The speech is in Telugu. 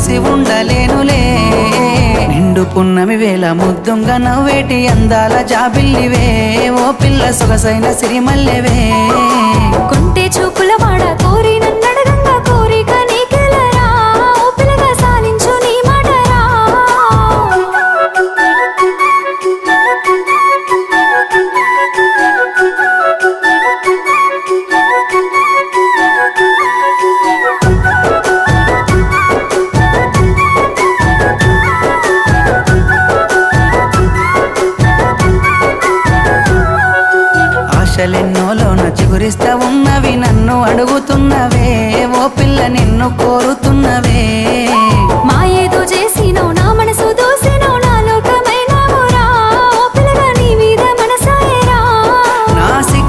చూసి ఉండలేనులే నిండు పున్నమి వేళ ముద్దుంగా నవ్వేటి అందాల జాబిల్లివే ఓ పిల్ల సొగసైన సిరిమల్లెవే కొంటే చూపుల వాడ కోరి నన్నడగంగా కోరిక నీకెలరా ఓ పిల్లగా సాలించు నీ మాటరా ఆశలెన్నోలోన చిగురిస్తా ఉన్నవి నన్ను అడుగుతున్నవే ఓ పిల్ల నిన్ను కోరుతున్నవే